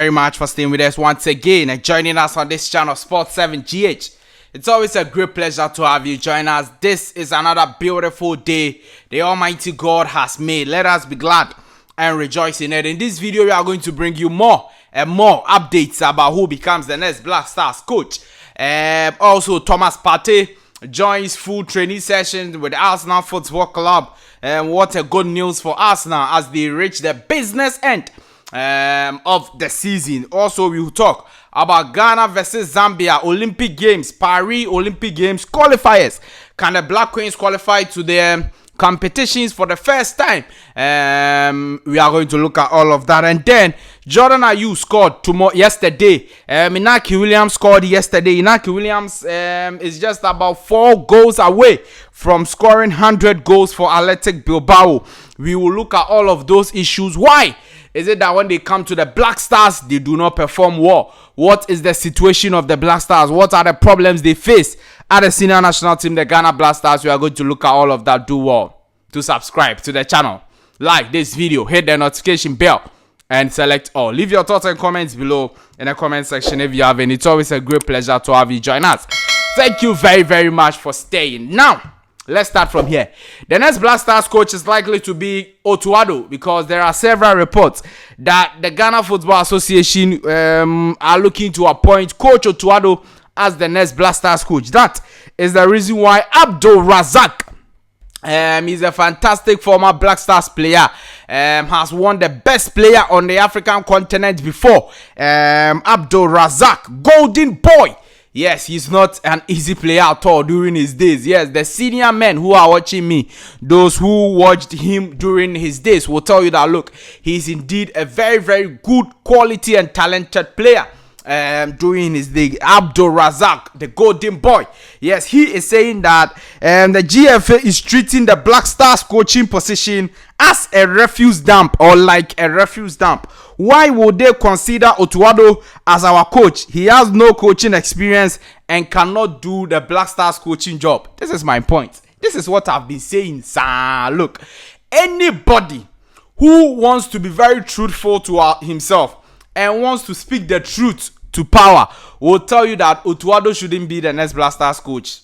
Very much for staying with us once again and joining us on this channel, Sports 7 GH. It's always a great pleasure to have you join us. This is another beautiful day the Almighty God has made. Let us be glad and rejoice in it. In this video, we are going to bring you more and more updates about who becomes the next Black Stars coach. Also, Thomas Partey joins full training sessions with the Arsenal Football Club. What a good news for Arsenal as they reach the business end of the season. Also, we will talk about Ghana versus Zambia Olympic Games, Paris Olympic Games qualifiers. Can the Black Queens qualify to the competitions for the first time? We are going to look at all of that, and then Jordan Ayew scored yesterday. Inaki Williams scored yesterday. Inaki Williams is just about 4 goals away from scoring 100 goals for Athletic Bilbao. We will look at all of those issues. Why is it that when they come to the Black Stars, they do not perform well? What is the situation of the Black Stars? What are the problems they face at the senior national team, the Ghana Black Stars? We are going to look at all of that. Do well to subscribe to the channel, like this video, hit the notification bell, and select all. Leave your thoughts and comments below in the comment section if you have any. It's always a great pleasure to have you join us. Thank you very, very much for staying. Now, let's start from here. The next Black Stars coach is likely to be Otuado, because there are several reports that the Ghana Football Association are looking to appoint Coach Otuado as the next Black Stars coach. That is the reason why Abdul Razak, he's a fantastic former Black Stars player, has won the best player on the African continent before. Abdul Razak, golden boy. Yes, he's not an easy player at all during his days. Yes, the senior men who are watching me, those who watched him during his days, will tell you that, look, he's indeed a very, very good quality and talented player. During his day, Abdul Razak, the golden boy. Yes, he is saying that the GFA is treating the Black Stars coaching position as a refuse dump, or like a refuse dump. Why would they consider Otuado as our coach? He has no coaching experience and cannot do the Black Stars coaching job. This is my point. This is what I've been saying, sir. Look, anybody who wants to be very truthful to himself and wants to speak the truth to power will tell you that Otuado shouldn't be the next Black Stars coach.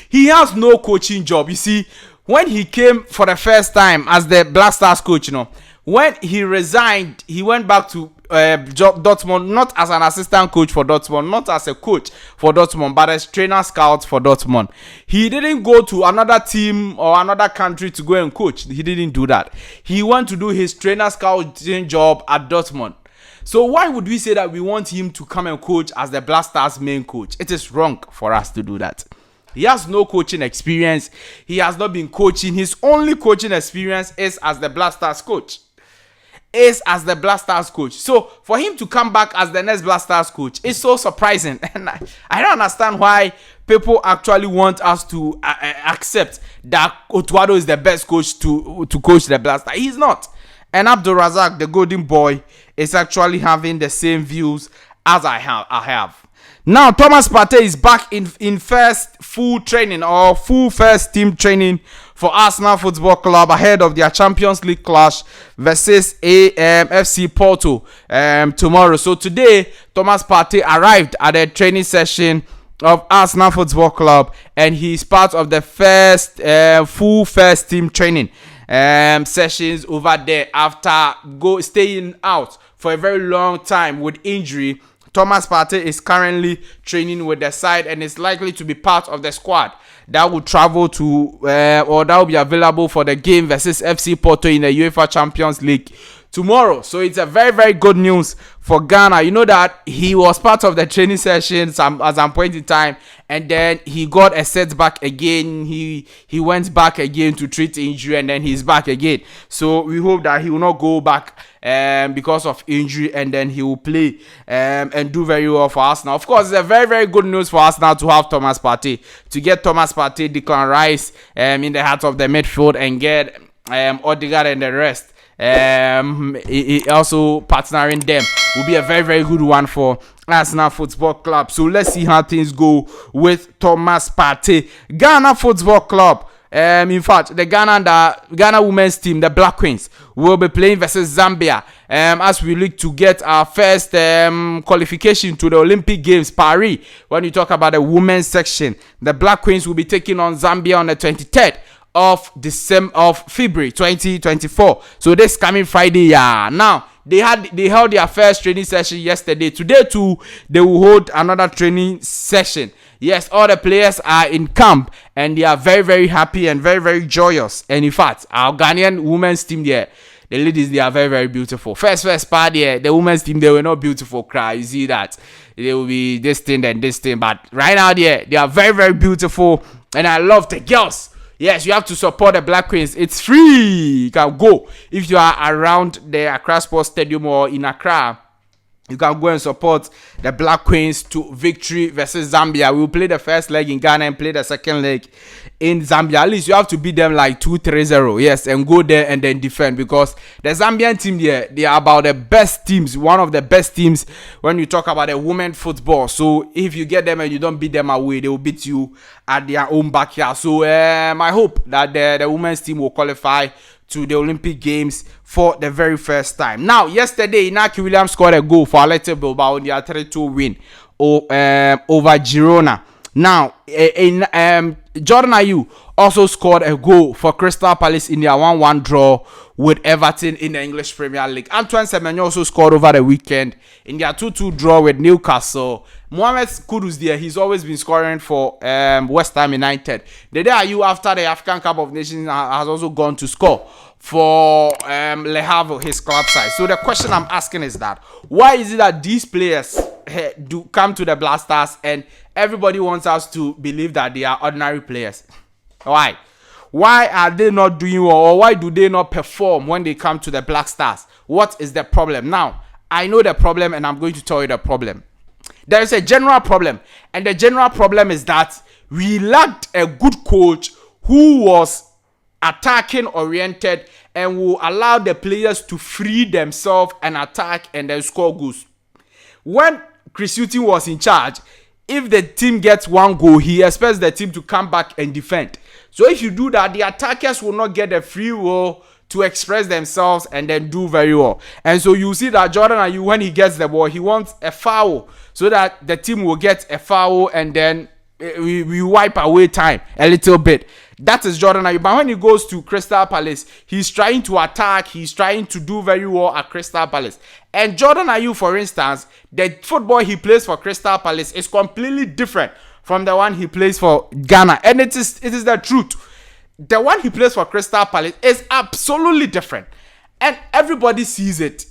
He has no coaching job. You see, when he came for the first time as the Black Stars coach, when he resigned, he went back to Dortmund, not as an assistant coach for Dortmund, not as a coach for Dortmund, but as trainer scout for Dortmund. He didn't go to another team or another country to go and coach. He didn't do that. He went to do his trainer scouting job at Dortmund. So why would we say that we want him to come and coach as the Black Stars main coach? It is wrong for us to do that. He has no coaching experience. He has not been coaching. His only coaching experience is as the Black Stars coach. So for him to come back as the next Black Stars coach is so surprising. And I don't understand why people actually want us to accept that Otuado is the best coach to coach the Black Stars. He's not. And Abdul Razak, the golden boy, is actually having the same views as I have. Now, Thomas Partey is back in first full training, or full first team training for Arsenal Football Club ahead of their Champions League clash versus FC Porto tomorrow. So today, Thomas Partey arrived at the training session of Arsenal Football Club, and he's part of the first full first team training sessions over there after staying out for a very long time with injury. Thomas Partey is currently training with the side and is likely to be part of the squad that will travel to or that will be available for the game versus FC Porto in the UEFA Champions League tomorrow. So it's a very, very good news for Ghana. You know that he was part of the training sessions at some point in time, and then he got a setback again. He went back again to treat injury, and then he's back again. So we hope that he will not go back because of injury, and then he will play and do very well for Arsenal. Of course, it's a very, very good news for Arsenal to have Thomas Partey, to get Thomas Partey, Declan Rice in the heart of the midfield, and get Odegaard and the rest. Also partnering them will be a very, very good one for Arsenal Football Club. So let's see how things go with Thomas Partey. Ghana Football Club In fact, the Ghana women's team, the Black Queens, will be playing versus Zambia. As we look to get our first qualification to the Olympic Games, Paris. When you talk about the women's section, the Black Queens will be taking on Zambia on the 23rd of February 2024. So this coming Friday, yeah. Now they held their first training session yesterday. Today too, they will hold another training session. Yes, all the players are in camp and they are very, very happy and very, very joyous. And in fact, our Ghanaian women's team there, the ladies, they are very, very beautiful. First part there, the women's team, they were not beautiful. Cry, you see that? They will be this thing and this thing. But right now, they are very, very beautiful. And I love the girls. Yes, you have to support the Black Queens. It's free. You can go. If you are around the Accra Sports Stadium or in Accra, you can go and support the Black Queens to victory versus Zambia. We will play the first leg in Ghana and play the second leg in Zambia. At least you have to beat them like 2-3-0. Yes, and go there and then defend, because the Zambian team there, they are about the best teams, one of the best teams when you talk about the women football. So if you get them and you don't beat them away, they will beat you at their own backyard. So I hope that the women's team will qualify to the Olympic Games for the very first time. Now, yesterday, Inaki Williams scored a goal for Athletic Bilbao on their 3-2 win over Girona. Now, Jordan Ayew also scored a goal for Crystal Palace in their 1-1 draw with Everton in the English Premier League. Antoine Semenyo also scored over the weekend in their 2-2 draw with Newcastle. Mohamed Kudus there, he's always been scoring for West Ham United. The day Ayew, after the African Cup of Nations, has also gone to score for Le Havre, his club side. So the question I'm asking is that, why is it that these players do come to the Black Stars and everybody wants us to believe that they are ordinary players? Why? Why are they not doing well, or why do they not perform when they come to the Black Stars? What is the problem? Now, I know the problem and I'm going to tell you the problem. There is a general problem, and the general problem is that we lacked a good coach who was attacking oriented and will allow the players to free themselves and attack and then score goals. When Chris Hughton was in charge, if the team gets one goal, he expects the team to come back and defend. So if you do that, the attackers will not get a free will to express themselves and then do very well. And so you see that Jordan Ayew, when he gets the ball, he wants a foul so that the team will get a foul and then we wipe away time a little bit. That is Jordan Ayew. But when he goes to Crystal Palace, he's trying to attack. He's trying to do very well at Crystal Palace. And Jordan Ayew, for instance, the football he plays for Crystal Palace is completely different from the one he plays for Ghana. And it is the truth. The one he plays for Crystal Palace is absolutely different. And everybody sees it.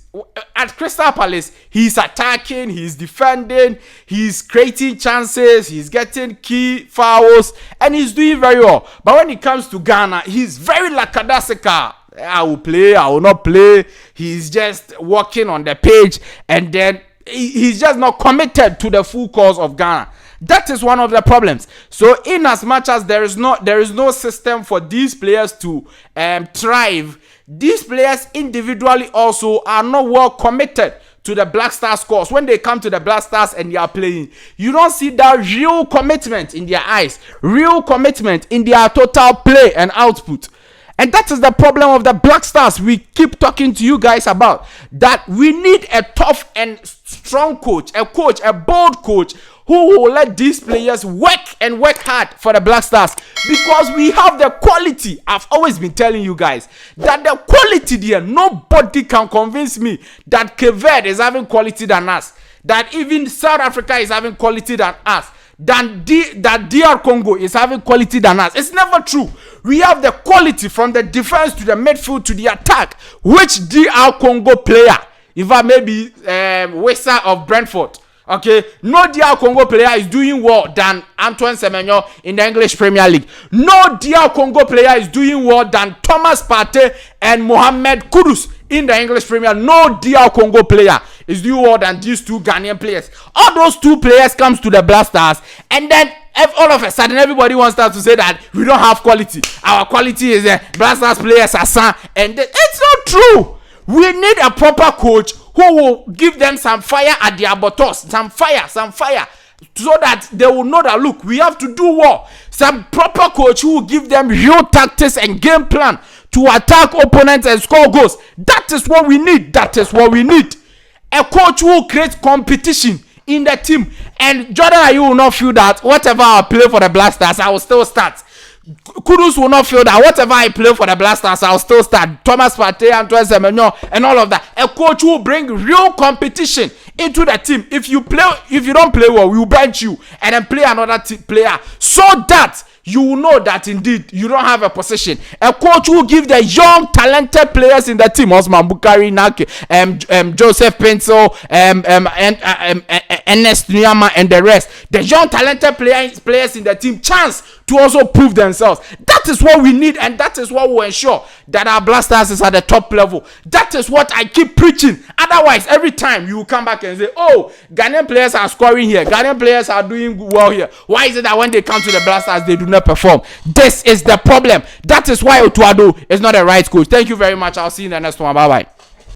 At Crystal Palace, he's attacking, he's defending, he's creating chances, he's getting key fouls, and he's doing very well. But when it comes to Ghana, he's very lackadaisical. I will play, I will not play. He's just walking on the page, and then he's just not committed to the full cause of Ghana. That is one of the problems. So in as much as there is no system for these players to thrive, these players individually also are not well committed to the Black Stars cause. When they come to the Black Stars and they are playing, you don't see that real commitment in their eyes, real commitment in their total play and output. And that is the problem of the Black Stars we keep talking to you guys about. That we need a tough and strong coach, a bold coach who will let these players work and work hard for the Black Stars, because we have the quality. I've always been telling you guys that the quality there, nobody can convince me that Cape Verde is having quality than us, that even South Africa is having quality than us, that DR Congo is having quality than us. It's never true. We have the quality from the defense to the midfield to the attack, which DR Congo player, if I maybe Wesa of Brentford, okay, no DR Congo player is doing well than Antoine Semenyo in the English Premier League. No DR Congo player is doing well than Thomas Partey and Mohamed Kudus in the English Premier League. No DR Congo player is doing well than these two Ghanaian players. All those two players comes to the Black Stars, and then all of a sudden everybody wants to say that we don't have quality. Our quality is Black Stars players are son, and it's not true. We need a proper coach who will give them some fire at their buttocks, some fire. so that they will know that, look, we have to do well. Some proper coach who will give them real tactics and game plan to attack opponents and score goals. That is what we need. That is what we need. A coach who will create competition in the team. And Jordan Ayew will not feel that whatever I play for the Blasters, I will still start. Kudus will not feel that whatever I play for the Blasters, I'll still start. Thomas Partey, Antoine Semenyo, and all of that. A coach will bring real competition into the team. If you don't play well, we will bench you and then play another player, so that you will know that indeed you don't have a position. A coach will give the young, talented players in the team, Osman Bukari, Joseph Pencil, Ernest Nyama, and the rest. The young, talented players in the team chance to also prove themselves. That is what we need, and that is what will ensure that our Blasters is at the top level. That is what I keep preaching. Otherwise, every time you will come back and say, oh, Ghanaian players are scoring here, Ghanaian players are doing well here. Why is it that when they come to the Blasters, they do not perform? This is the problem. That is why Otuado is not a right coach. Thank you very much. I'll see you in the next one. Bye-bye.